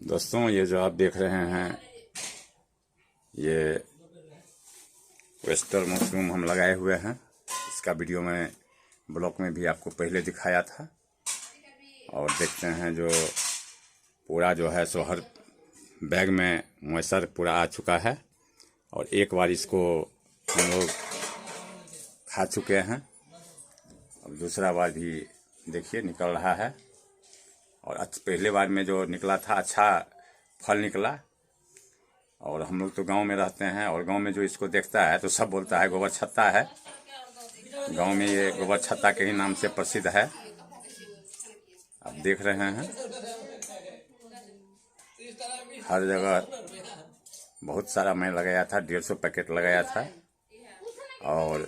दोस्तों, ये जो आप देख रहे हैं ये वेस्टर्न मशरूम हम लगाए हुए हैं। इसका वीडियो मैं ब्लॉग में भी आपको पहले दिखाया था। और देखते हैं जो पूरा जो है सो हर बैग में मॉइस्चर पूरा आ चुका है। और एक बार इसको हम लोग खा चुके हैं। अब दूसरा बार भी देखिए निकल रहा है। और पहले बार में जो निकला था अच्छा फल निकला। और हम लोग तो गांव में रहते हैं और गांव में जो इसको देखता है तो सब बोलता है गोबर छत्ता है। गांव में ये गोबर छत्ता के ही नाम से प्रसिद्ध है। आप देख रहे हैं हर जगह बहुत सारा मैं लगाया था, 150 पैकेट लगाया था। और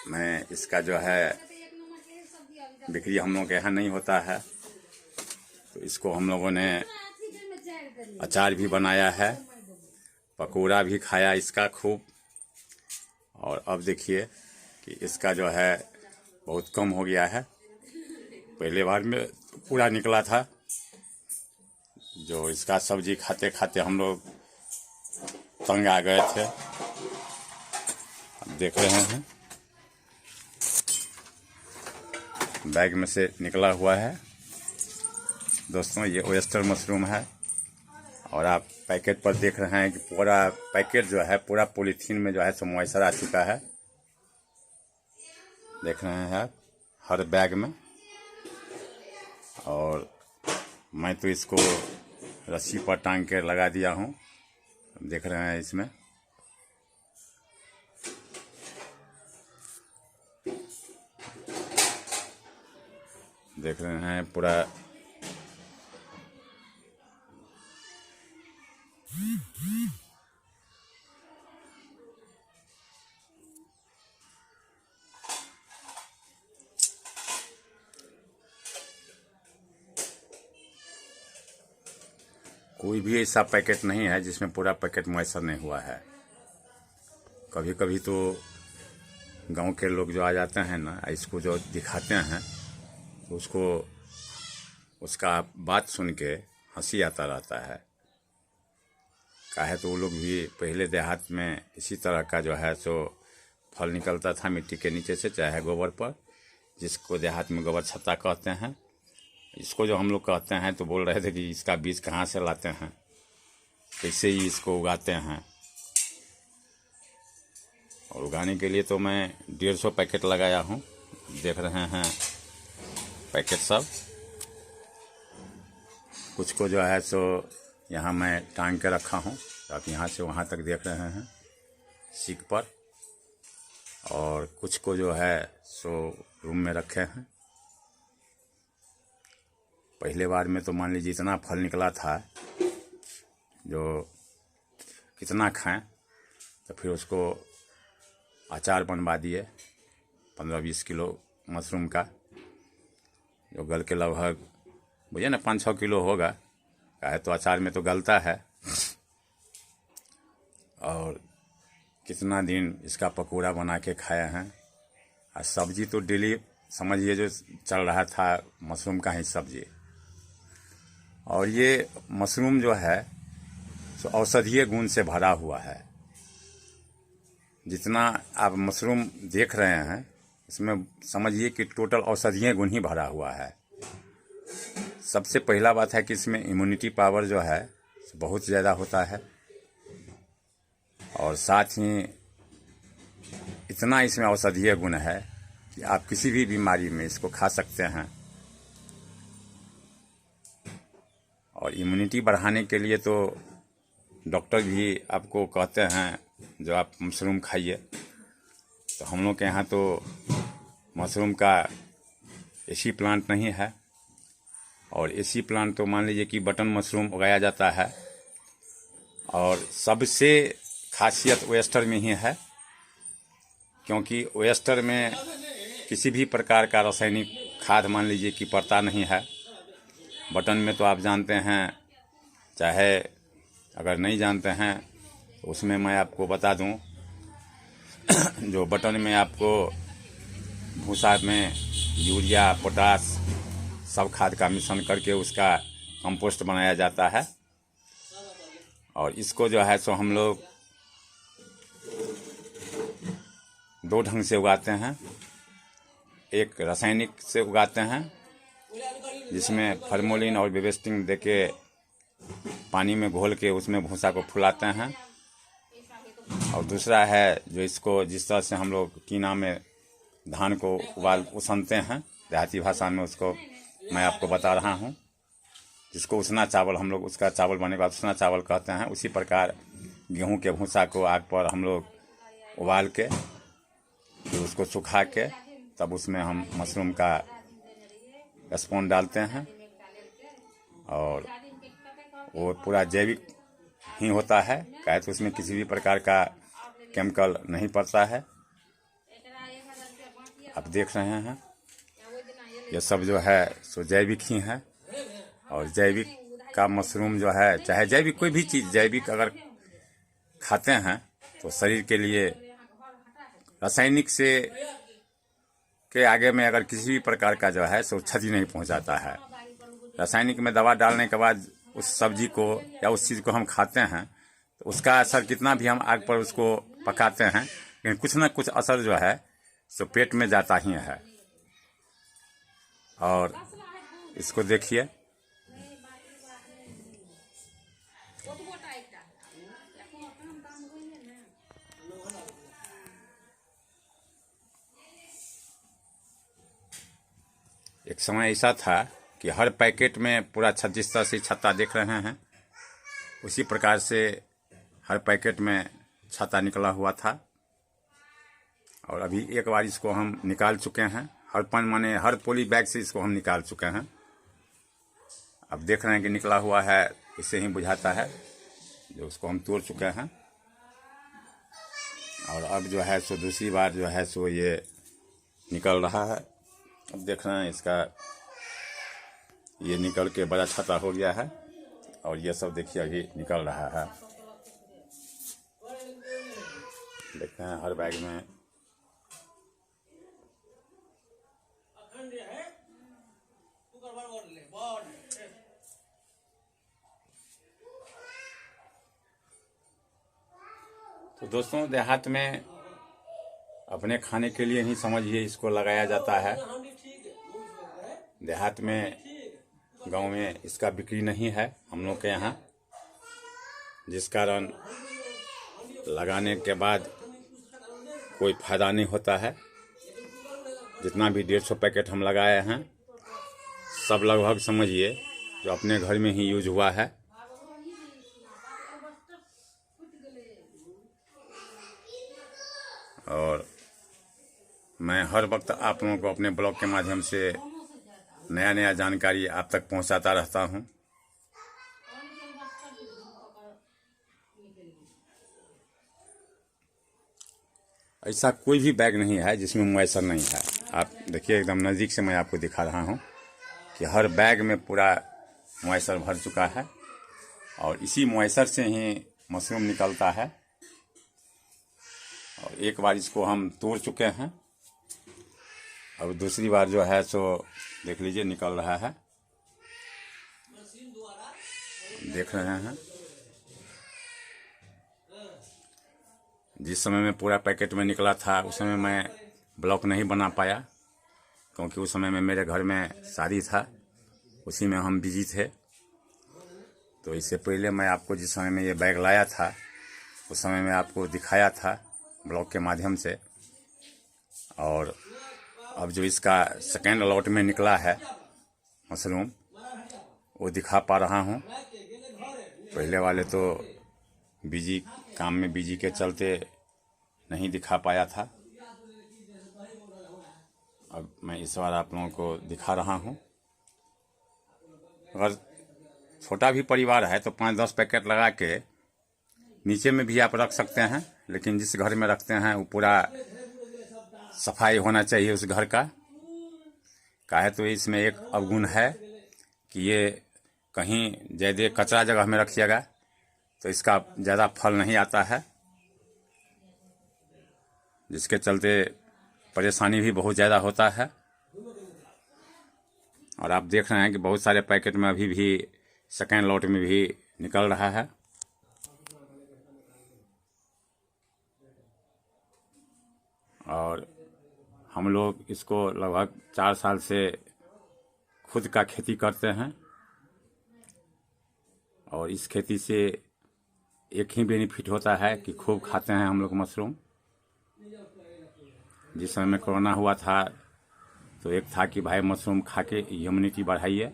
मैं इसका जो है बिक्री हम लोगों के यहाँ नहीं होता है, तो इसको हम लोगों ने अचार भी बनाया है, पकौड़ा भी खाया इसका खूब। और अब देखिए कि इसका जो है बहुत कम हो गया है। पहले बार में पूरा निकला था। जो इसका सब्जी खाते खाते हम लोग तंग आ गए थे। अब देख रहे हैं बैग में से निकला हुआ है। दोस्तों, ये ओयस्टर मशरूम है। और आप पैकेट पर देख रहे हैं कि पूरा पैकेट जो है पूरा पॉलीथीन में जो है सो मॉइस्चर आ चुका है। देख रहे हैं आप हर बैग में। और मैं तो इसको रस्सी पर टांग के लगा दिया हूँ। देख रहे हैं इसमें देख रहे हैं पूरा कोई भी ऐसा पैकेट नहीं है जिसमें पूरा पैकेट मॉइस्चर नहीं हुआ है। कभी कभी तो गांव के लोग जो आ जाते हैं ना, इसको जो दिखाते हैं तो उसका बात सुन के हंसी आता रहता है। काहे तो वो लोग भी पहले देहात में इसी तरह का जो है सो फल निकलता था मिट्टी के नीचे से, चाहे गोबर पर, जिसको देहात में गोबर छत्ता कहते हैं। इसको जो हम लोग कहते हैं तो बोल रहे थे कि इसका बीज कहाँ से लाते हैं, कैसे ही इसको उगाते हैं। और उगाने के लिए तो मैं 150 पैकेट लगाया हूँ। देख रहे हैं पैकेट सब। कुछ को जो है सो यहाँ मैं टांग के रखा हूँ। आप यहाँ से वहाँ तक देख रहे हैं सीख पर। और कुछ को जो है सो रूम में रखे हैं। पहले बार में तो मान लीजिए इतना फल निकला था जो कितना खाएं। तो फिर उसको अचार बनवा दिए 15-20 किलो मशरूम का, जो गल के लगभग भैया ना 5-6 किलो होगा। काहे तो अचार में तो गलता है। और कितना दिन इसका पकौड़ा बना के खाए हैं। और सब्जी तो डेली समझिए जो चल रहा था मशरूम का ही सब्जी। और ये मशरूम जो है तो औषधीय गुण से भरा हुआ है। जितना आप मशरूम देख रहे हैं इसमें समझिए कि टोटल औषधीय गुण ही भरा हुआ है। सबसे पहला बात है कि इसमें इम्यूनिटी पावर जो है बहुत ज़्यादा होता है। और साथ ही इतना इसमें औषधीय गुण है कि आप किसी भी बीमारी में इसको खा सकते हैं। और इम्यूनिटी बढ़ाने के लिए तो डॉक्टर भी आपको कहते हैं जो आप मशरूम खाइए। तो हम लोग के यहाँ तो मशरूम का एसी प्लांट नहीं है। और एसी प्लांट तो मान लीजिए कि बटन मशरूम उगाया जाता है। और सबसे खासियत ओयस्टर में ही है, क्योंकि ओयस्टर में किसी भी प्रकार का रासायनिक खाद मान लीजिए कि पड़ता नहीं है। बटन में तो आप जानते हैं, चाहे अगर नहीं जानते हैं तो उसमें मैं आपको बता दूं जो बटन में आपको भूसा में यूरिया, पोटास सब खाद का मिश्रण करके उसका कंपोस्ट बनाया जाता है। और इसको जो है सो हम लोग 2 ढंग से उगाते हैं। एक रासायनिक से उगाते हैं जिसमें फार्मोलिन और बेबस्टिंग देके पानी में घोल के उसमें भूसा को फुलाते हैं। और दूसरा है जो इसको जिस तरह से हम लोग कीना में धान को उसनते हैं, देहाती भाषा में उसको मैं आपको बता रहा हूँ, जिसको उसना चावल हम लोग, उसका चावल बनने के बाद उसना चावल कहते हैं। उसी प्रकार गेहूं के भूसा को आग पर हम लोग उबाल के फिर उसको सुखा के तब उसमें हम मशरूम का स्पून डालते हैं। और वो पूरा जैविक ही होता है, क्या तो उसमें किसी भी प्रकार का केमिकल नहीं पड़ता है। आप देख रहे हैं ये सब जो है सो जैविक ही है। और जैविक का मशरूम जो है, चाहे जैविक कोई भी चीज़ जैविक अगर खाते हैं तो शरीर के लिए रासायनिक से के आगे में अगर किसी भी प्रकार का जो है सो क्षति नहीं पहुंचाता है। रासायनिक में दवा डालने के बाद उस सब्जी को या उस चीज़ को हम खाते हैं तो उसका असर कितना भी हम आग पर उसको पकाते हैं लेकिन कुछ ना कुछ असर जो है सो पेट में जाता ही है। और इसको देखिए, एक समय ऐसा था कि हर पैकेट में पूरा जिस तरह से छत्ता देख रहे हैं उसी प्रकार से हर पैकेट में छत्ता निकला हुआ था। और अभी एक बार इसको हम निकाल चुके हैं, माने हर पॉली बैग से इसको हम निकाल चुके हैं। अब देख रहे हैं कि निकला हुआ है, इससे ही बुझाता है जो उसको हम तोड़ चुके हैं। और अब जो है सो दूसरी बार जो है सो ये निकल रहा है। अब देख रहे हैं इसका ये निकल के बड़ा छत्ता हो गया है। और ये सब देखिए अभी निकल रहा है, देखते हैं हर बैग में। तो दोस्तों देहात में अपने खाने के लिए ही समझिए इसको लगाया जाता है। देहात में गांव में इसका बिक्री नहीं है हम लोग के यहाँ, जिस कारण लगाने के बाद कोई फायदा नहीं होता है। जितना भी 150 पैकेट हम लगाए हैं सब लगभग समझिए जो अपने घर में ही यूज हुआ है। और मैं हर वक्त आप लोगों को अपने ब्लॉग के माध्यम से नया नया जानकारी आप तक पहुंचाता रहता हूं। ऐसा कोई भी बैग नहीं है जिसमें मॉइस्चर नहीं है। आप देखिए एकदम नज़दीक से मैं आपको दिखा रहा हूं कि हर बैग में पूरा मॉइस्चर भर चुका है। और इसी मॉइस्चर से ही मशरूम निकलता है। और एक बार इसको हम तोड़ चुके हैं, अब दूसरी बार जो है सो देख लीजिए निकल रहा है, देख रहे हैं। जिस समय में पूरा पैकेट में निकला था उस समय मैं ब्लॉग नहीं बना पाया क्योंकि उस समय में मेरे घर में शादी था, उसी में हम बिजी थे। तो इससे पहले मैं आपको जिस समय में ये बैग लाया था उस समय में आपको दिखाया था ब्लॉग के माध्यम से। और अब जो इसका सेकेंड लॉट में निकला है मशरूम वो दिखा पा रहा हूँ। पहले वाले तो बिजी काम में बिजी के चलते नहीं दिखा पाया था, अब मैं इस बार आप लोगों को दिखा रहा हूँ। अगर छोटा भी परिवार है तो 5-10 पैकेट लगा के नीचे में भी आप रख सकते हैं, लेकिन जिस घर में रखते हैं वो पूरा सफाई होना चाहिए उस घर का। काहे तो इसमें एक अवगुण है कि ये कहीं ज़्यादा कचरा जगह में रखिएगा तो इसका ज़्यादा फल नहीं आता है, जिसके चलते परेशानी भी बहुत ज़्यादा होता है। और आप देख रहे हैं कि बहुत सारे पैकेट में अभी भी सेकेंड लॉट में भी निकल रहा है। और हम लोग इसको लगभग 4 साल से खुद का खेती करते हैं और इस खेती से एक ही बेनिफिट होता है कि खूब खाते हैं हम लोग मशरूम। जिस समय में कोरोना हुआ था तो एक था कि भाई मशरूम खा के इम्यूनिटी बढ़ाइए।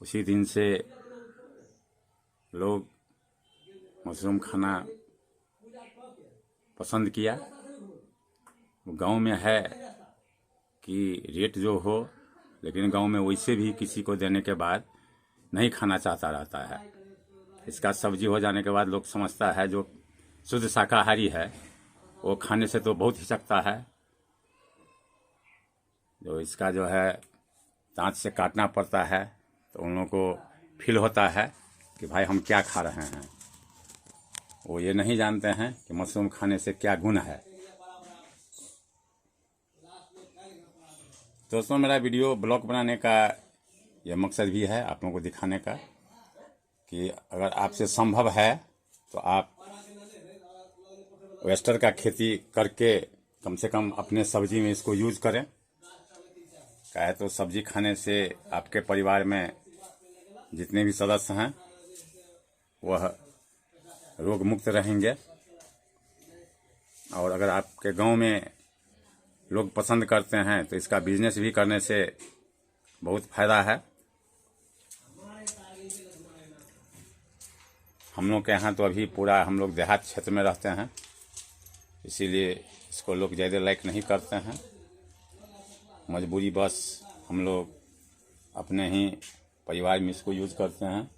उसी दिन से लोग मशरूम खाना पसंद किया। गांव में है कि रेट जो हो, लेकिन गांव में वैसे भी किसी को देने के बाद नहीं खाना चाहता रहता है। इसका सब्जी हो जाने के बाद लोग समझता है जो शुद्ध शाकाहारी है वो खाने से तो बहुत हिचकता है। जो इसका जो है दांत से काटना पड़ता है तो उन लोगों को फील होता है कि भाई हम क्या खा रहे हैं। वो ये नहीं जानते हैं कि मशरूम खाने से क्या गुण है। दोस्तों, मेरा वीडियो ब्लॉग बनाने का यह मकसद भी है आप लोगों को दिखाने का कि अगर आपसे संभव है तो आप वेस्टर का खेती करके कम से कम अपने सब्जी में इसको यूज करें। क्या है तो सब्जी खाने से आपके परिवार में जितने भी सदस्य हैं वह रोग मुक्त रहेंगे। और अगर आपके गांव में लोग पसंद करते हैं तो इसका बिजनेस भी करने से बहुत फायदा है। हम लोग के यहाँ तो अभी पूरा हम लोग देहात क्षेत्र में रहते हैं, इसीलिए इसको लोग ज़्यादा लाइक नहीं करते हैं। मजबूरी बस हम लोग अपने ही परिवार में इसको यूज़ करते हैं।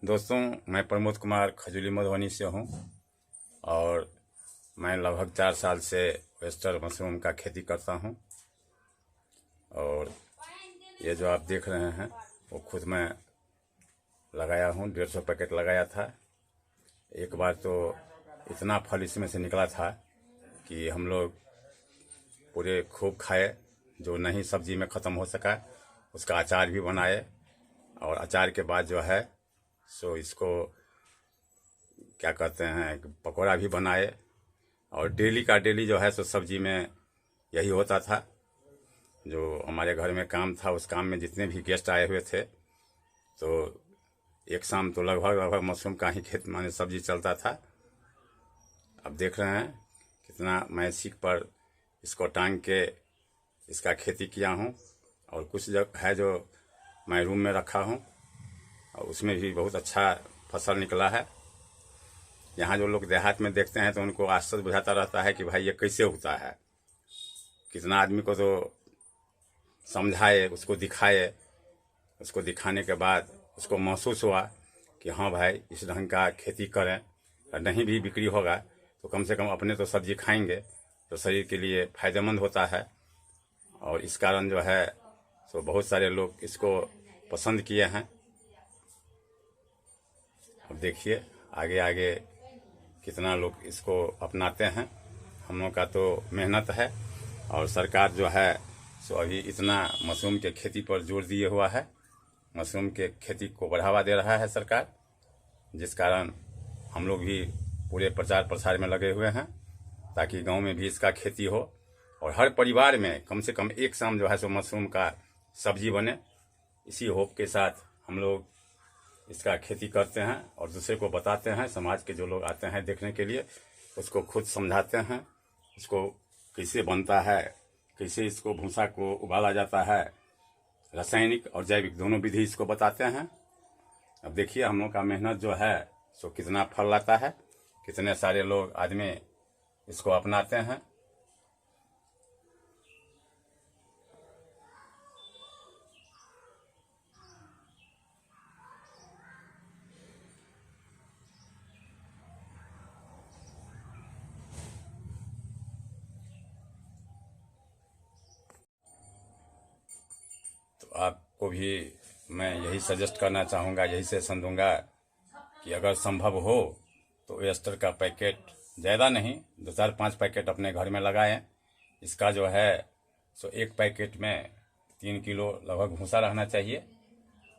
दोस्तों, मैं प्रमोद कुमार खजूली मधुबनी से हूँ और मैं लगभग 4 साल से वेस्टर मशरूम का खेती करता हूँ। और ये जो आप देख रहे हैं वो खुद मैं लगाया हूँ। 150 पैकेट लगाया था। एक बार तो इतना फल इसमें से निकला था कि हम लोग पूरे खूब खाए। जो नहीं सब्जी में ख़त्म हो सका उसका अचार भी बनाए और अचार के बाद जो है सो इसको क्या कहते हैं पकौड़ा भी बनाए। और डेली का डेली जो है सो सब्जी में यही होता था। जो हमारे घर में काम था उस काम में जितने भी गेस्ट आए हुए थे तो एक शाम तो लगभग मशरूम का ही खेत माने सब्जी चलता था। अब देख रहे हैं कितना मैं सीख पर इसको टांग के इसका खेती किया हूँ। और कुछ जगह है जो मैं रूम में रखा हूँ और उसमें भी बहुत अच्छा फसल निकला है। यहाँ जो लोग देहात में देखते हैं तो उनको आश्चर्य बुझाता रहता है कि भाई ये कैसे होता है। कितना आदमी को तो समझाए, उसको दिखाए, उसको दिखाने के बाद उसको महसूस हुआ कि हाँ भाई इस ढंग का खेती करें। और नहीं भी बिक्री होगा तो कम से कम अपने तो सब्जी खाएंगे तो शरीर के लिए फायदेमंद होता है। और इस कारण जो है तो बहुत सारे लोग इसको पसंद किए हैं। अब देखिए आगे आगे कितना लोग इसको अपनाते हैं। हम लोग का तो मेहनत है और सरकार जो है सो अभी इतना मशरूम के खेती पर जोर दिए हुआ है। मशरूम के खेती को बढ़ावा दे रहा है सरकार, जिस कारण हम लोग भी पूरे प्रचार प्रसार में लगे हुए हैं ताकि गांव में भी इसका खेती हो और हर परिवार में कम से कम एक शाम जो है सो मशरूम का सब्जी बने। इसी होप के साथ हम लोग इसका खेती करते हैं और दूसरे को बताते हैं। समाज के जो लोग आते हैं देखने के लिए उसको खुद समझाते हैं इसको कैसे बनता है, कैसे इसको भूसा को उबाला जाता है, रासायनिक और जैविक दोनों विधि इसको बताते हैं। अब देखिए हम लोग का मेहनत जो है सो कितना फल लाता है, कितने सारे लोग आदमी इसको अपनाते हैं। आपको भी मैं यही सजेस्ट करना चाहूँगा, यही सजेशन दूंगा कि अगर संभव हो तो एस्टर का पैकेट ज़्यादा नहीं 2-4-5 पैकेट अपने घर में लगाएं। इसका जो है सो एक पैकेट में 3 किलो लगभग भूसा रहना चाहिए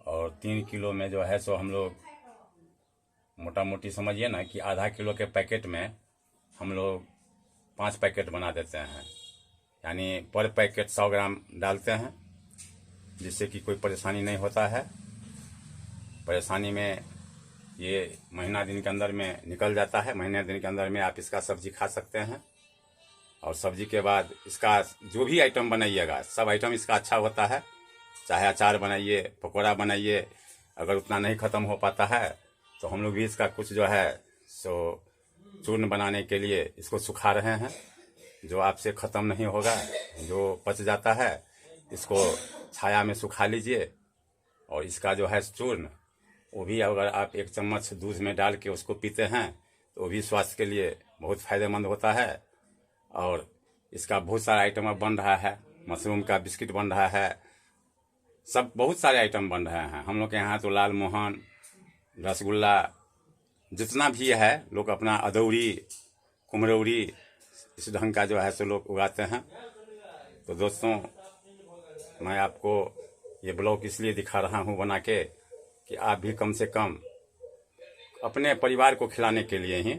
और 3 किलो में जो है सो हम लोग मोटा मोटी समझिए ना कि आधा किलो के पैकेट में हम लोग 5 पैकेट बना देते हैं, यानी पर पैकेट 100 ग्राम डालते हैं, जिससे कि कोई परेशानी नहीं होता है। परेशानी में ये महीना दिन के अंदर में निकल जाता है। महीने दिन के अंदर में आप इसका सब्जी खा सकते हैं और सब्जी के बाद इसका जो भी आइटम बनाइएगा सब आइटम इसका अच्छा होता है। चाहे अचार बनाइए, पकौड़ा बनाइए, अगर उतना नहीं ख़त्म हो पाता है तो हम लोग भी इसका कुछ जो है सो चूर्ण बनाने के लिए इसको सुखा रहे हैं, जो आपसे ख़त्म नहीं होगा। जो पच जाता है इसको छाया में सुखा लीजिए और इसका जो है चूर्ण वो भी अगर आप 1 चम्मच दूध में डाल के उसको पीते हैं तो वो भी स्वास्थ्य के लिए बहुत फ़ायदेमंद होता है। और इसका बहुत सारा आइटम अब बन रहा है, मशरूम का बिस्किट बन रहा है, सब बहुत सारे आइटम बन रहे हैं हम लोग के यहाँ। तो लाल मोहन, रसगुल्ला, जितना भी है लोग अपना अदौरी, कुम्हरौरी इस ढंग का जो है सो लोग उगाते हैं। तो दोस्तों, मैं आपको ये ब्लॉग इसलिए दिखा रहा हूँ बना के कि आप भी कम से कम अपने परिवार को खिलाने के लिए ही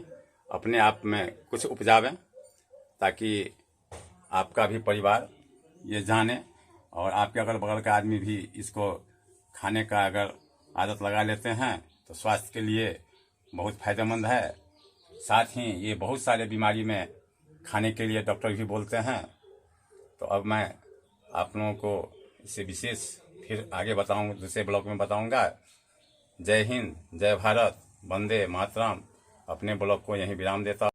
अपने आप में कुछ उपजावें, ताकि आपका भी परिवार ये जाने और आपके अगल बगल का आदमी भी इसको खाने का अगर आदत लगा लेते हैं तो स्वास्थ्य के लिए बहुत फ़ायदेमंद है। साथ ही ये बहुत सारे बीमारी में खाने के लिए डॉक्टर भी बोलते हैं। तो अब मैं आप लोगों को इससे विशेष फिर आगे बताऊँ, दूसरे ब्लॉग में बताऊँगा। जय हिंद, जय भारत, वंदे मातरम। अपने ब्लॉग को यहीं विराम देता